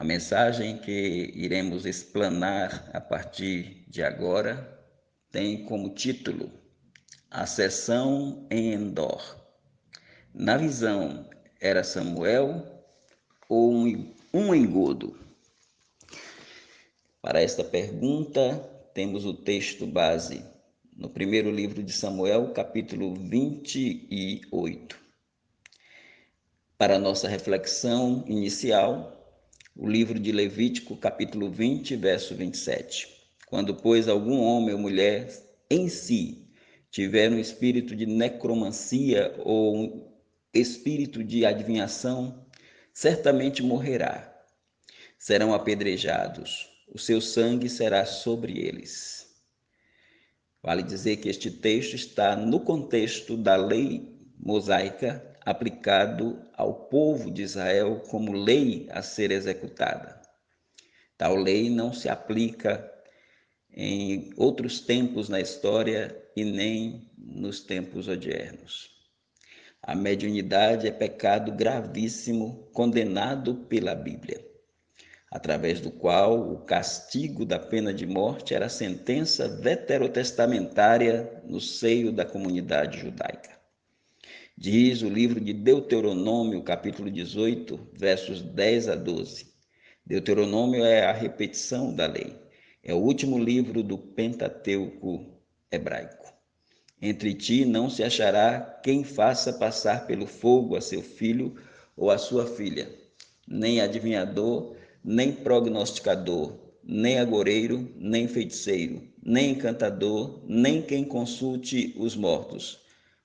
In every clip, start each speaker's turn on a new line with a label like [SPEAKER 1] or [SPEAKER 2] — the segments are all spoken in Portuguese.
[SPEAKER 1] A mensagem que iremos explanar a partir de agora tem como título A Sessão em Endor. Na visão, era Samuel ou um engodo? Para esta pergunta, temos o texto base no primeiro livro de Samuel, capítulo 28. Para nossa reflexão inicial, o livro de Levítico, capítulo 20, verso 27. Quando, pois, algum homem ou mulher em si tiver um espírito de necromancia ou um espírito de adivinhação, certamente morrerá. Serão apedrejados, o seu sangue será sobre eles. Vale dizer que este texto está no contexto da lei mosaica aplicado ao povo de Israel como lei a ser executada. Tal lei não se aplica em outros tempos na história e nem nos tempos odiernos. A mediunidade é pecado gravíssimo condenado pela Bíblia, através do qual o castigo da pena de morte era a sentença veterotestamentária no seio da comunidade judaica. Diz o livro de Deuteronômio, capítulo 18, versos 10 a 12. Deuteronômio é a repetição da lei. É o último livro do Pentateuco hebraico. Entre ti não se achará quem faça passar pelo fogo a seu filho ou a sua filha, nem adivinhador, nem prognosticador, nem agoreiro, nem feiticeiro, nem encantador, nem quem consulte os mortos.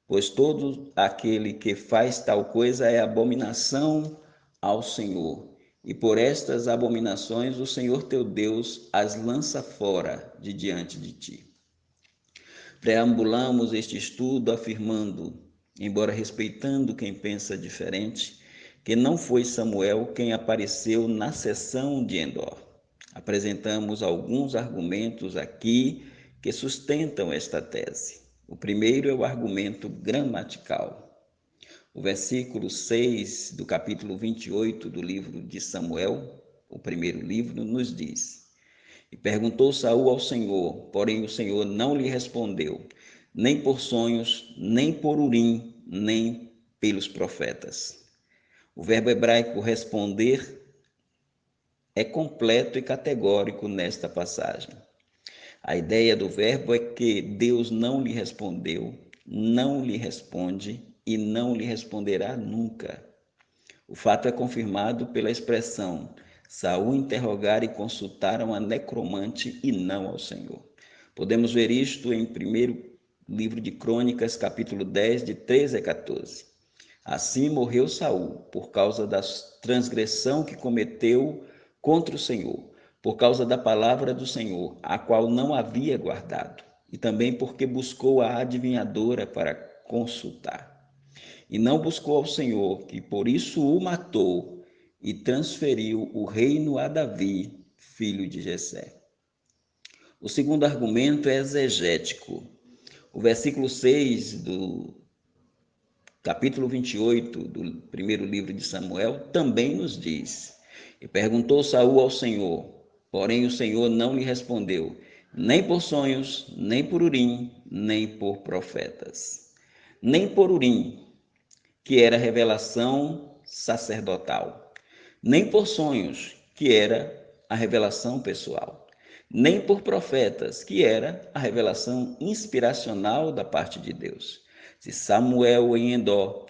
[SPEAKER 1] Pois todo aquele que faz tal coisa é abominação ao Senhor. E por estas abominações o Senhor teu Deus as lança fora de diante de ti. Preambulamos este estudo afirmando, embora respeitando quem pensa diferente, que não foi Samuel quem apareceu na sessão de Endor. Apresentamos alguns argumentos aqui que sustentam esta tese. O primeiro é o argumento gramatical. O versículo 6 do capítulo 28 do livro de Samuel, o primeiro livro, nos diz: E perguntou Saul ao Senhor, porém o Senhor não lhe respondeu, nem por sonhos, nem por Urim, nem pelos profetas. O verbo hebraico responder é completo e categórico nesta passagem. A ideia do verbo é que Deus não lhe respondeu, não lhe responde e não lhe responderá nunca. O fato é confirmado pela expressão Saul interrogar e consultaram a necromante e não ao Senhor. Podemos ver isto em 1º livro de Crônicas, capítulo 10, de 13 a 14. Assim morreu Saul, por causa da transgressão que cometeu contra o Senhor, por causa da palavra do Senhor, a qual não havia guardado, e também porque buscou a adivinhadora para consultar. E não buscou ao Senhor, que por isso o matou e transferiu o reino a Davi, filho de Jessé. O segundo argumento é exegético. O versículo 6 do capítulo 28 do primeiro livro de Samuel também nos diz: E perguntou Saul ao Senhor, porém o Senhor não lhe respondeu, nem por sonhos, nem por Urim, nem por profetas. Nem por Urim, que era revelação sacerdotal, nem por sonhos, que era a revelação pessoal, nem por profetas, que era a revelação inspiracional da parte de Deus. Se Samuel em Endor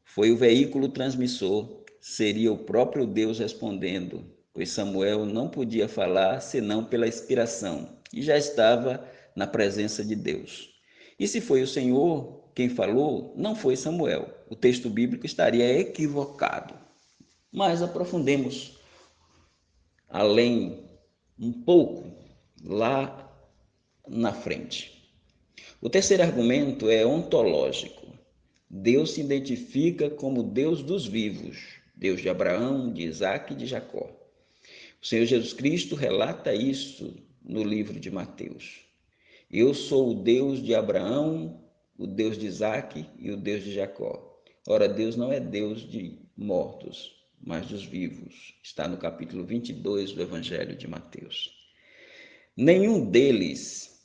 [SPEAKER 1] foi o veículo transmissor, seria o próprio Deus respondendo, pois Samuel não podia falar senão pela inspiração, e já estava na presença de Deus. E se foi o Senhor quem falou, não foi Samuel. O texto bíblico estaria equivocado. Mas aprofundemos além um pouco lá na frente. O terceiro argumento é ontológico. Deus se identifica como Deus dos vivos, Deus de Abraão, de Isaac e de Jacó. O Senhor Jesus Cristo relata isso no livro de Mateus. Eu sou o Deus de Abraão, o Deus de Isaac e o Deus de Jacó. Ora, Deus não é Deus de mortos. mas dos vivos. Está no capítulo 22 do Evangelho de Mateus. Nenhum deles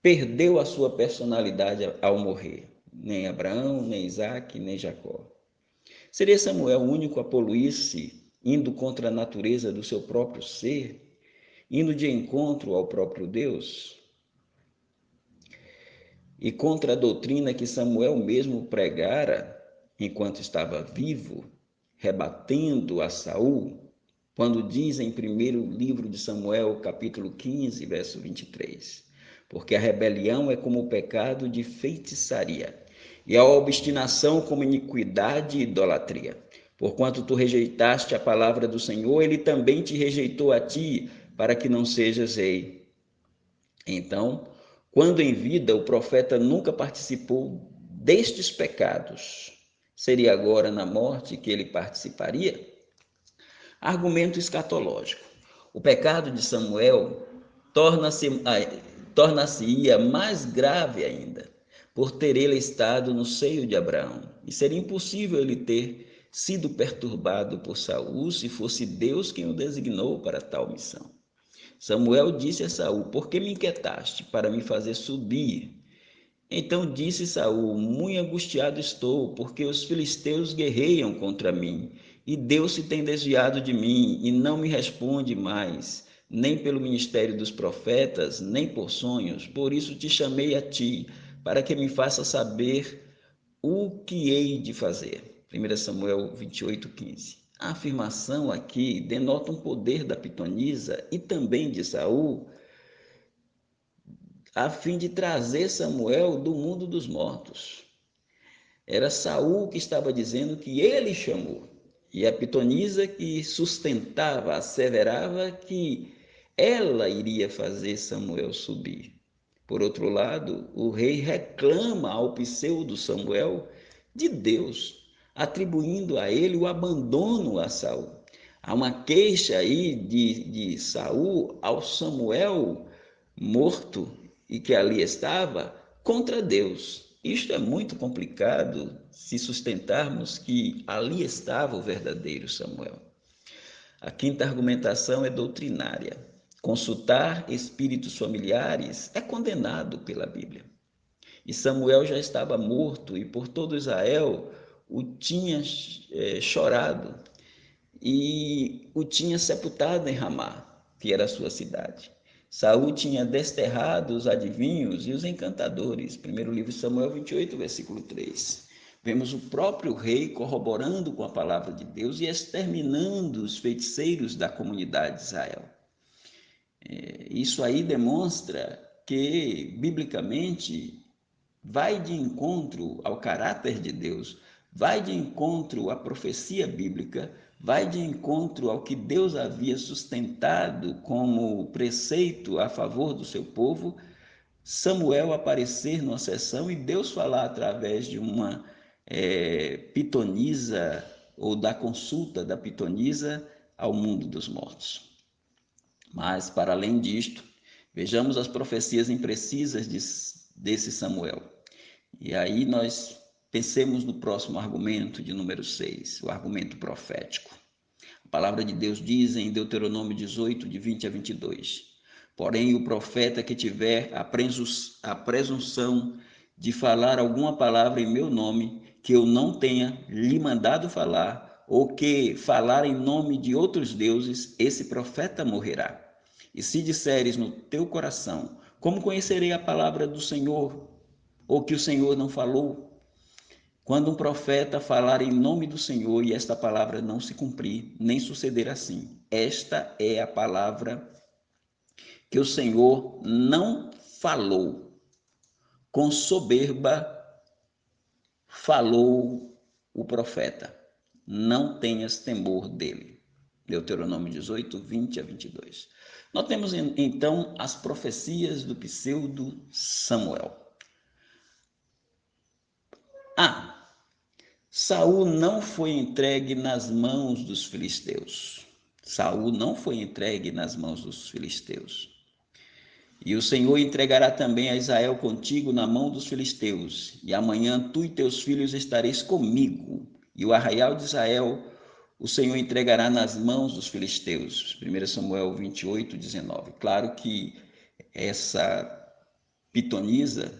[SPEAKER 1] perdeu a sua personalidade ao morrer, nem Abraão, nem Isaac, nem Jacó. Seria Samuel o único a poluir-se, indo contra a natureza do seu próprio ser, indo de encontro ao próprio Deus? E contra a doutrina que Samuel mesmo pregara enquanto estava vivo, rebatendo a Saul, quando diz em primeiro livro de Samuel, capítulo 15, verso 23, porque a rebelião é como o pecado de feitiçaria, e a obstinação como iniquidade e idolatria. Porquanto tu rejeitaste a palavra do Senhor, ele também te rejeitou a ti, para que não sejas rei. Então, quando em vida o profeta nunca participou destes pecados, seria agora na morte que ele participaria? Argumento escatológico. O pecado de Samuel torna-se-ia mais grave ainda, por ter ele estado no seio de Abraão, e seria impossível ele ter sido perturbado por Saul se fosse Deus quem o designou para tal missão. Samuel disse a Saul: por que me inquietaste para me fazer subir? Então disse Saul: muito angustiado estou, porque os filisteus guerreiam contra mim, e Deus se tem desviado de mim, e não me responde mais, nem pelo ministério dos profetas, nem por sonhos. Por isso te chamei a ti, para que me faça saber o que hei de fazer. 1 Samuel 28:15. A afirmação aqui denota um poder da pitonisa e também de Saul, a fim de trazer Samuel do mundo dos mortos. Era Saul que estava dizendo que ele chamou, e a pitonisa que sustentava, asseverava que ela iria fazer Samuel subir. Por outro lado, o rei reclama ao pseudo Samuel de Deus, atribuindo a ele o abandono a Saul. Há uma queixa aí de Saul ao Samuel morto e que ali estava contra Deus. Isto é muito complicado se sustentarmos que ali estava o verdadeiro Samuel. A quinta argumentação é doutrinária. Consultar espíritos familiares é condenado pela Bíblia. E Samuel já estava morto e por todo Israel o tinha chorado e o tinha sepultado em Ramá, que era a sua cidade. Saul tinha desterrado os adivinhos e os encantadores. Primeiro livro de Samuel 28, versículo 3. Vemos o próprio rei corroborando com a palavra de Deus e exterminando os feiticeiros da comunidade de Israel. Isso aí demonstra que, biblicamente, vai de encontro ao caráter de Deus, vai de encontro à profecia bíblica, vai de encontro ao que Deus havia sustentado como preceito a favor do seu povo, Samuel aparecer numa sessão e Deus falar através de uma pitonisa ou da consulta da pitonisa ao mundo dos mortos. Mas, para além disto, vejamos as profecias imprecisas desse Samuel. E aí nós pensemos no próximo argumento de número 6, o argumento profético. A palavra de Deus diz em Deuteronômio 18, de 20 a 22. Porém, o profeta que tiver a presunção de falar alguma palavra em meu nome, que eu não tenha lhe mandado falar, ou que falar em nome de outros deuses, esse profeta morrerá. E se disseres no teu coração, como conhecerei a palavra do Senhor, ou que o Senhor não falou? Quando um profeta falar em nome do Senhor e esta palavra não se cumprir, nem suceder assim, esta é a palavra que o Senhor não falou. Com soberba falou o profeta. Não tenhas temor dele. Deuteronômio 18, 20 a 22. Nós temos então as profecias do pseudo Samuel. Saul não foi entregue nas mãos dos filisteus. Saul não foi entregue nas mãos dos filisteus. E o Senhor entregará também a Israel contigo na mão dos filisteus. E amanhã tu e teus filhos estareis comigo. E o arraial de Israel o Senhor entregará nas mãos dos filisteus. 1 Samuel 28, 19. Claro que essa pitonisa,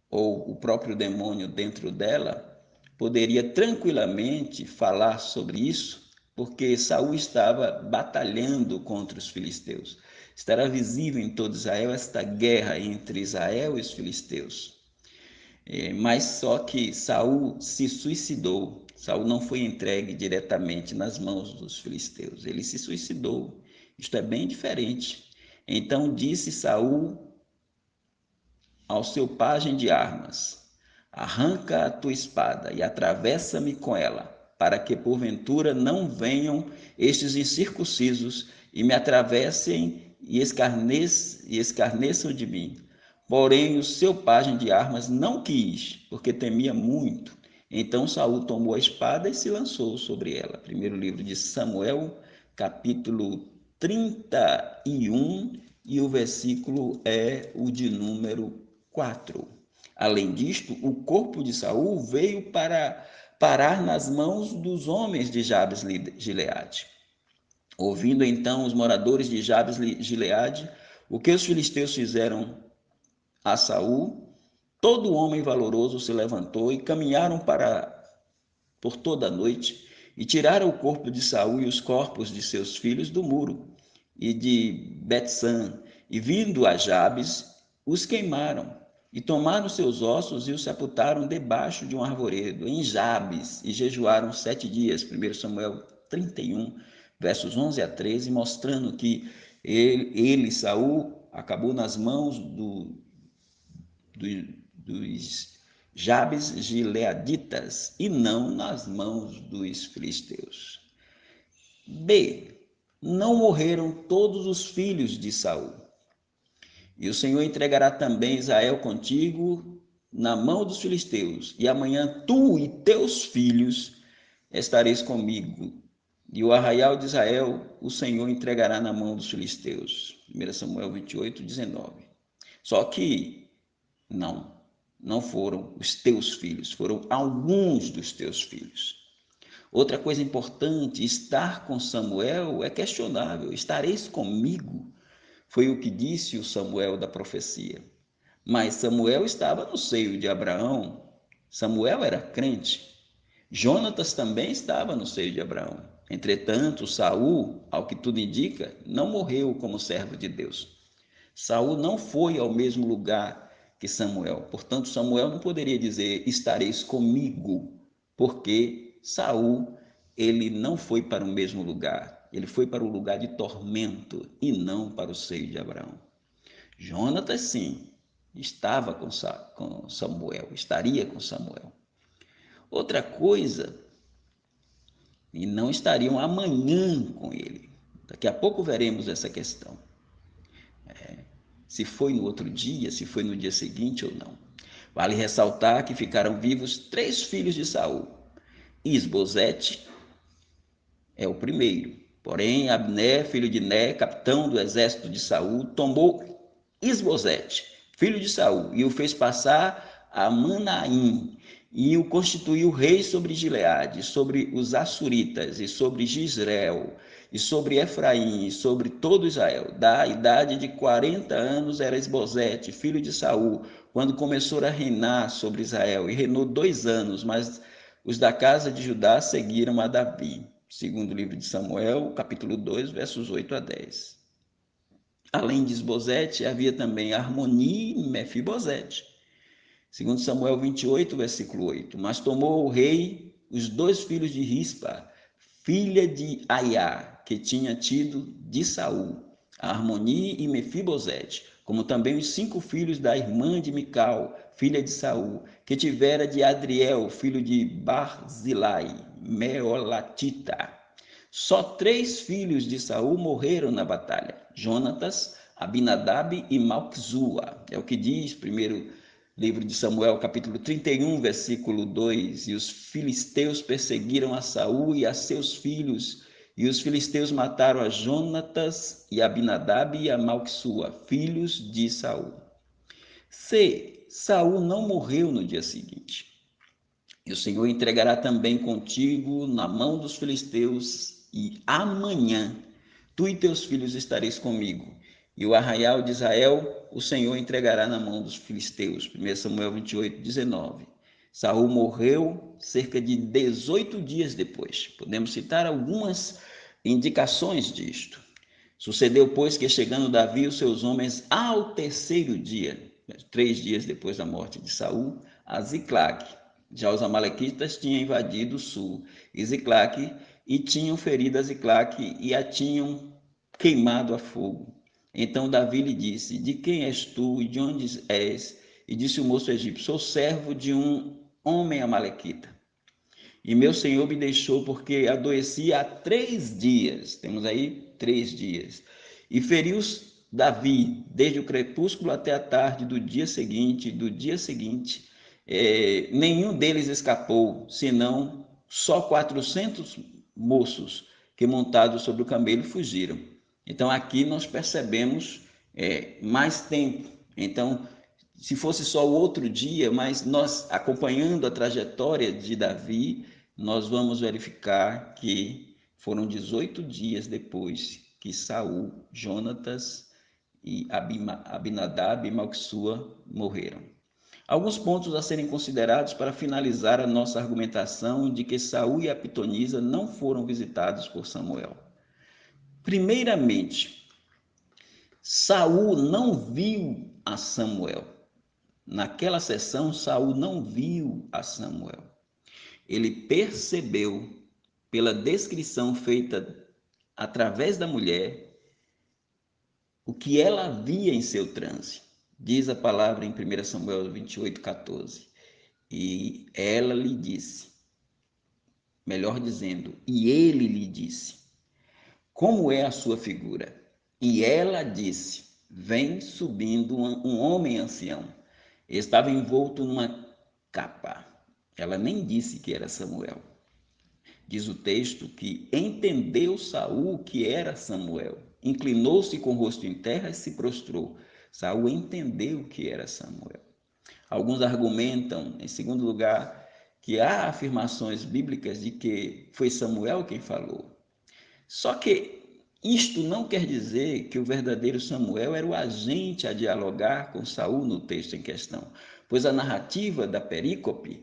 [SPEAKER 1] ou o próprio demônio dentro dela, poderia tranquilamente falar sobre isso, porque Saul estava batalhando contra os filisteus. Estará visível em todo Israel esta guerra entre Israel e os filisteus. Mas só que Saul se suicidou. Saul não foi entregue diretamente nas mãos dos filisteus. Ele se suicidou. Isto é bem diferente. Então disse Saul ao seu pajem de armas: arranca a tua espada e atravessa-me com ela, para que porventura não venham estes incircuncisos e me atravessem e escarneçam de mim. Porém, o seu pajem de armas não quis, porque temia muito. Então Saul tomou a espada e se lançou sobre ela. Primeiro livro de Samuel, capítulo 31, e o versículo é o de número 4. Além disto, o corpo de Saul veio para parar nas mãos dos homens de Jabes Gileade. Ouvindo então os moradores de Jabes Gileade o que os filisteus fizeram a Saul, todo homem valoroso se levantou e caminharam por toda a noite e tiraram o corpo de Saul e os corpos de seus filhos do muro e de Bet-san, e vindo a Jabes, os queimaram e tomaram seus ossos e os sepultaram debaixo de um arvoredo em Jabes e jejuaram 7 dias. 1 Samuel 31, versos 11 a 13, mostrando que Saul, acabou nas mãos dos Jabes gileaditas e não nas mãos dos filisteus. B. Não morreram todos os filhos de Saul. E o Senhor entregará também Israel contigo na mão dos filisteus, e amanhã tu e teus filhos estareis comigo. E o arraial de Israel o Senhor entregará na mão dos filisteus. 1 Samuel 28, 19. Só que não foram os teus filhos, foram alguns dos teus filhos. Outra coisa importante, estar com Samuel é questionável. Estareis comigo, foi o que disse o Samuel da profecia. Mas Samuel estava no seio de Abraão. Samuel era crente. Jonatas também estava no seio de Abraão. Entretanto, Saul, ao que tudo indica, não morreu como servo de Deus. Saul não foi ao mesmo lugar que Samuel. Portanto, Samuel não poderia dizer estareis comigo, porque Saul, ele não foi para o mesmo lugar. Ele foi para o lugar de tormento e não para o seio de Abraão. Jonatas, sim, estava com Samuel, estaria com Samuel. Outra coisa, e não estariam amanhã com ele. Daqui a pouco veremos essa questão. Se foi no outro dia, se foi no dia seguinte ou não. Vale ressaltar que ficaram vivos 3 filhos de Saul. Isbosete é o primeiro. Porém, Abner, filho de Ner, capitão do exército de Saul, tomou Isbosete, filho de Saul, e o fez passar a Manaim, e o constituiu rei sobre Gileade, sobre os Assuritas, e sobre Gisreel, e sobre Efraim, e sobre todo Israel. Da idade de 40 anos era Isbosete, filho de Saul, quando começou a reinar sobre Israel, e reinou 2 anos, mas os da casa de Judá seguiram a Davi. Segundo livro de Samuel, capítulo 2, versos 8 a 10. Além de Isbosete, havia também Armoni e Mefibosete. Segundo Samuel 28, versículo 8. Mas tomou o rei os 2 filhos de Rispa, filha de Aiá, que tinha tido de Saul, Armoni e Mefibosete, como também os 5 filhos da irmã de Mical, filha de Saul, que tivera de Adriel, filho de Barzilai, Meolatita. Só 3 filhos de Saul morreram na batalha: Jonatas, Abinadab e Malquizua. É o que diz primeiro livro de Samuel, capítulo 31, versículo 2. E os filisteus perseguiram a Saul e a seus filhos, e os filisteus mataram a Jonatas e Abinadab e a Malquizua, filhos de Saul. C. Saul não morreu no dia seguinte. E o Senhor entregará também contigo na mão dos filisteus, e amanhã tu e teus filhos estareis comigo. E o arraial de Israel o Senhor entregará na mão dos filisteus. 1 Samuel 28, 19. Saul morreu cerca de 18 dias depois. Podemos citar algumas indicações disto. Sucedeu, pois, que chegando Davi e os seus homens ao terceiro dia, 3 dias depois da morte de Saul, a Ziclague. Já os amalequitas tinham invadido o sul e Ziclague, e tinham ferido a Ziclague e a tinham queimado a fogo. Então Davi lhe disse: de quem és tu e de onde és? E disse o moço egípcio: sou servo de um homem amalequita. E meu senhor me deixou porque adoeci há 3 dias. Temos aí 3 dias. E feriu-os Davi desde o crepúsculo até a tarde do dia seguinte. Nenhum deles escapou, senão só 400 moços que, montados sobre o camelo, fugiram. Então aqui nós percebemos mais tempo. Então, se fosse só o outro dia, mas nós acompanhando a trajetória de Davi, nós vamos verificar que foram 18 dias depois que Saul, Jonatas e Abinadab e Malquissua morreram. Alguns pontos a serem considerados para finalizar a nossa argumentação de que Saul e a pitonisa não foram visitados por Samuel. Primeiramente, Saul não viu a Samuel. Naquela sessão, Saul não viu a Samuel. Ele percebeu, pela descrição feita através da mulher, o que ela via em seu transe. Diz a palavra em 1 Samuel 28, 14. E ela lhe disse, melhor dizendo, e ele lhe disse, como é a sua figura? E ela disse, vem subindo um homem ancião. Estava envolto numa capa. Ela nem disse que era Samuel. Diz o texto que entendeu Saul que era Samuel. Inclinou-se com o rosto em terra e se prostrou. Saul entendeu que era Samuel. Alguns argumentam, em segundo lugar, que há afirmações bíblicas de que foi Samuel quem falou. Só que isto não quer dizer que o verdadeiro Samuel era o agente a dialogar com Saul no texto em questão, pois a narrativa da perícope,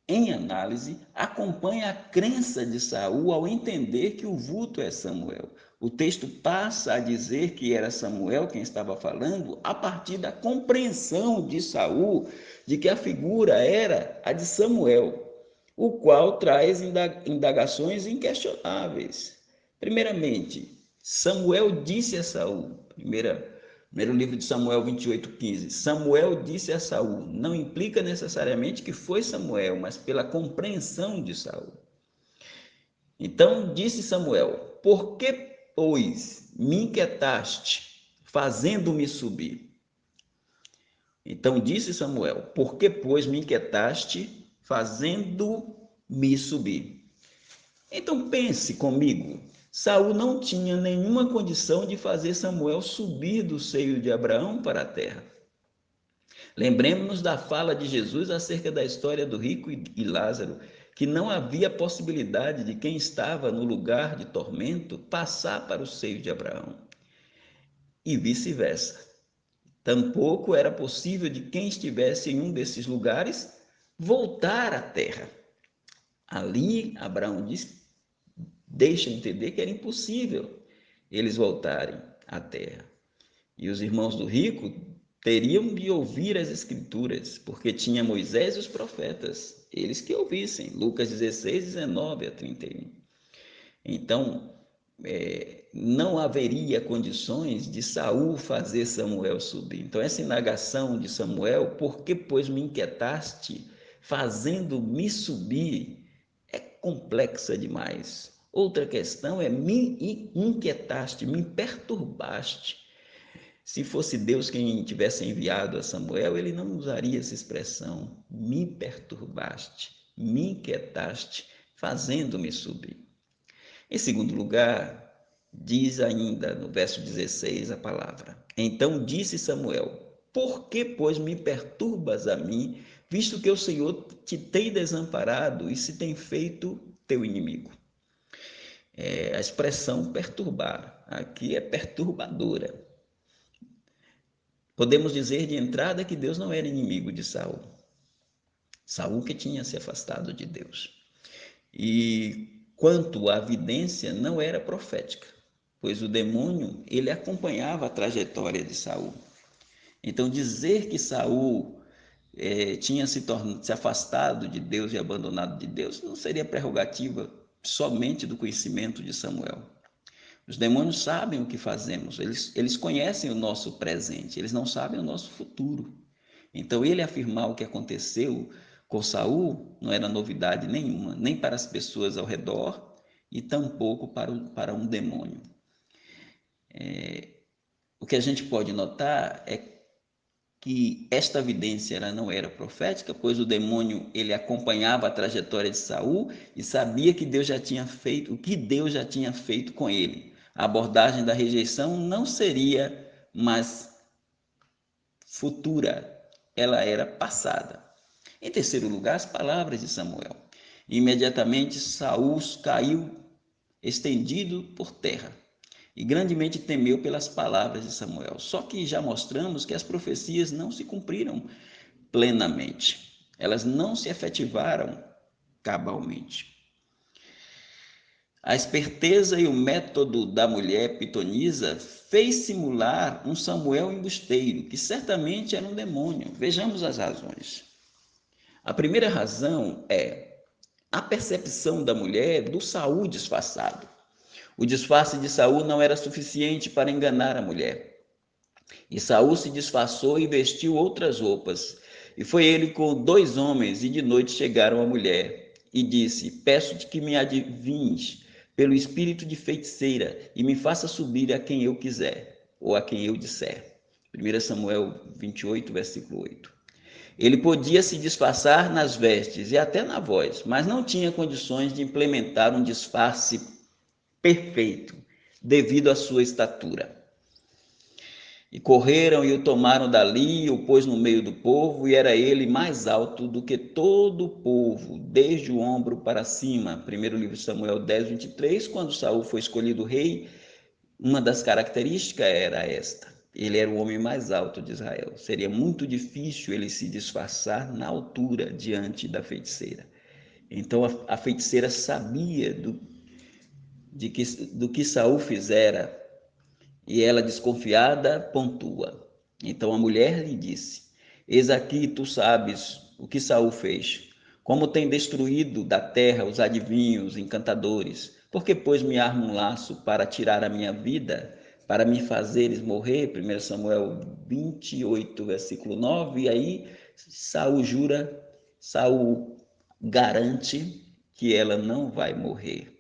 [SPEAKER 1] em análise, acompanha a crença de Saul ao entender que o vulto é Samuel. O texto passa a dizer que era Samuel quem estava falando a partir da compreensão de Saul de que a figura era a de Samuel, o qual traz indagações inquestionáveis. Primeiramente, Samuel disse a Saul, primeiro livro de Samuel 28:15. Samuel disse a Saul, não implica necessariamente que foi Samuel, mas pela compreensão de Saul. Então disse Samuel, por que, pois, me inquietaste, fazendo-me subir? Então disse Samuel, por que, pois, me inquietaste, fazendo-me subir? Então pense comigo, Saul não tinha nenhuma condição de fazer Samuel subir do seio de Abraão para a terra. Lembremos-nos da fala de Jesus acerca da história do rico e Lázaro, que não havia possibilidade de quem estava no lugar de tormento passar para o seio de Abraão. E vice-versa. Tampouco era possível de quem estivesse em um desses lugares voltar à terra. Ali, Abraão deixa entender que era impossível eles voltarem à terra. E os irmãos do rico teriam de ouvir as escrituras, porque tinha Moisés e os profetas, eles que ouvissem, Lucas 16, 19 a 31. Então, não haveria condições de Saul fazer Samuel subir. Então, essa indagação de Samuel, por que, pois, me inquietaste, fazendo-me subir, é complexa demais. Outra questão é me inquietaste, me perturbaste. Se fosse Deus quem tivesse enviado a Samuel, ele não usaria essa expressão, me perturbaste, me inquietaste, fazendo-me subir. Em segundo lugar, diz ainda no verso 16 a palavra, então disse Samuel, por que, pois, me perturbas a mim, visto que o Senhor te tem desamparado e se tem feito teu inimigo. A expressão perturbar aqui é perturbadora. Podemos dizer de entrada que Deus não era inimigo de Saul. Saul que tinha se afastado de Deus. E quanto à vidência, não era profética, pois o demônio, ele acompanhava a trajetória de Saul. Então dizer que Saul tinha se afastado de Deus e abandonado de Deus não seria prerrogativa somente do conhecimento de Samuel. Os demônios sabem o que fazemos, eles conhecem o nosso presente, eles não sabem o nosso futuro. Então ele afirmar o que aconteceu com Saul não era novidade nenhuma, nem para as pessoas ao redor e tampouco para um demônio. O que a gente pode notar é que esta evidência ela não era profética, pois o demônio ele acompanhava a trajetória de Saul e sabia que Deus já tinha feito, o que Deus já tinha feito com ele. A abordagem da rejeição não seria mais futura, ela era passada. Em terceiro lugar, as palavras de Samuel. Imediatamente Saul caiu estendido por terra e grandemente temeu pelas palavras de Samuel. Só que já mostramos que as profecias não se cumpriram plenamente. Elas não se efetivaram cabalmente. A esperteza e o método da mulher pitonisa fez simular um Samuel embusteiro, que certamente era um demônio. Vejamos as razões. A primeira razão é a percepção da mulher do Saul disfarçado. O disfarce de Saul não era suficiente para enganar a mulher. E Saul se disfarçou e vestiu outras roupas. E foi ele com 2 homens, e de noite chegaram a mulher. E disse: Peço-te que me adivinhes pelo espírito de feiticeira, e me faça subir a quem eu quiser, ou a quem eu disser. 1 Samuel 28, versículo 8. Ele podia se disfarçar nas vestes e até na voz, mas não tinha condições de implementar um disfarce perfeito, devido à sua estatura. E correram e o tomaram dali, e o pôs no meio do povo, e era ele mais alto do que todo o povo, desde o ombro para cima. Primeiro livro de Samuel 10, 23, quando Saul foi escolhido rei, uma das características era esta. Ele era o homem mais alto de Israel. Seria muito difícil ele se disfarçar na altura diante da feiticeira. Então a feiticeira sabia do que Saul fizera, e ela, desconfiada, pontua. Então a mulher lhe disse: Eis aqui tu sabes o que Saul fez, como tem destruído da terra os adivinhos, encantadores. Por que, pois, me arma um laço para tirar a minha vida, para me fazeres morrer? 1 Samuel 28, versículo 9. E aí Saul garante que ela não vai morrer.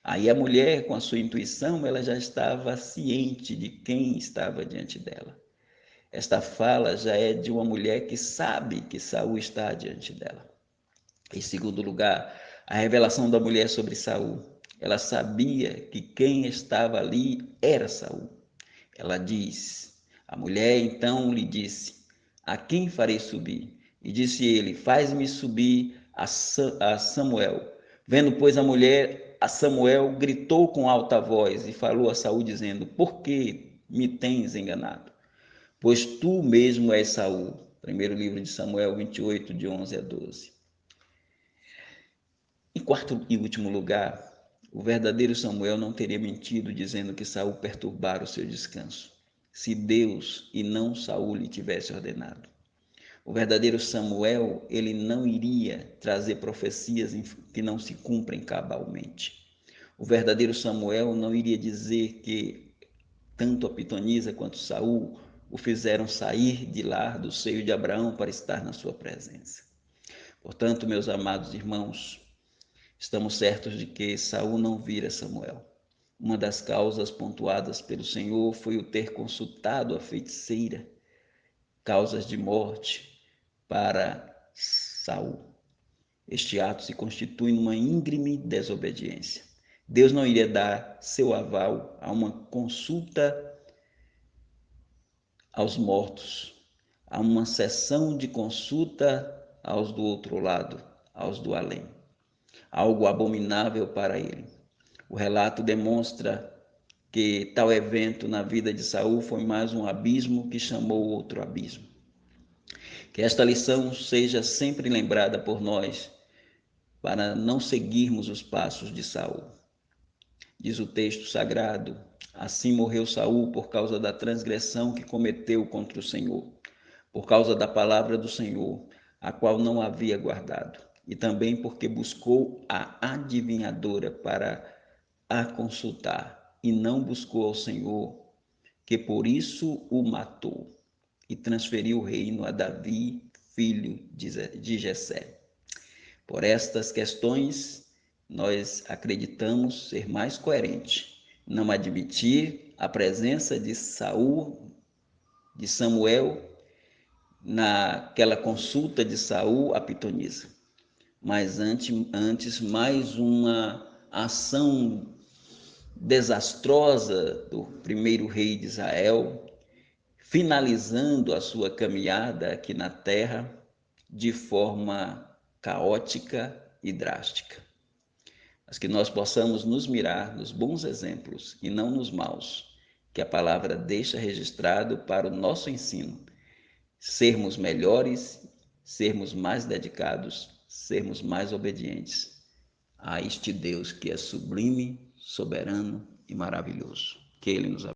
[SPEAKER 1] Aí a mulher, com a sua intuição, ela já estava ciente de quem estava diante dela. Esta fala já é de uma mulher que sabe que Saul está diante dela. Em segundo lugar, a revelação da mulher sobre Saul. Ela sabia que quem estava ali era Saul. Ela diz: a mulher então lhe disse: A quem farei subir? E disse ele: Faz-me subir a Samuel. Vendo, pois, a mulher a Samuel, gritou com alta voz e falou a Saul, dizendo: Por que me tens enganado? Pois tu mesmo és Saul. Primeiro livro de Samuel 28, de 11 a 12. Em quarto e último lugar, o verdadeiro Samuel não teria mentido dizendo que Saul perturbara o seu descanso, se Deus e não Saul lhe tivesse ordenado. O verdadeiro Samuel, ele não iria trazer profecias que não se cumprem cabalmente. O verdadeiro Samuel não iria dizer que tanto a pitonisa quanto Saul o fizeram sair de lá do seio de Abraão para estar na sua presença. Portanto, meus amados irmãos, estamos certos de que Saul não vira Samuel. Uma das causas pontuadas pelo Senhor foi o ter consultado a feiticeira, causas de morte para Saul. Este ato se constitui numa íngreme desobediência. Deus não iria dar seu aval a uma consulta aos mortos, a uma sessão de consulta aos do outro lado, aos do além. Algo abominável para ele. O relato demonstra que tal evento na vida de Saul foi mais um abismo que chamou outro abismo. Que esta lição seja sempre lembrada por nós para não seguirmos os passos de Saul. Diz o texto sagrado: assim morreu Saul por causa da transgressão que cometeu contra o Senhor, por causa da palavra do Senhor, a qual não havia guardado, e também porque buscou a adivinhadora para a consultar, e não buscou ao Senhor, que por isso o matou, e transferiu o reino a Davi, filho de Jessé. Por estas questões, nós acreditamos ser mais coerente, não admitir a presença de Saul, de Samuel, naquela consulta de Saul a pitonisa, mas antes mais uma ação desastrosa do primeiro rei de Israel, finalizando a sua caminhada aqui na terra de forma caótica e drástica. Mas que nós possamos nos mirar nos bons exemplos e não nos maus, que a palavra deixa registrado para o nosso ensino, sermos melhores, sermos mais dedicados, sermos mais obedientes a este Deus que é sublime, soberano e maravilhoso. Que Ele nos abençoe.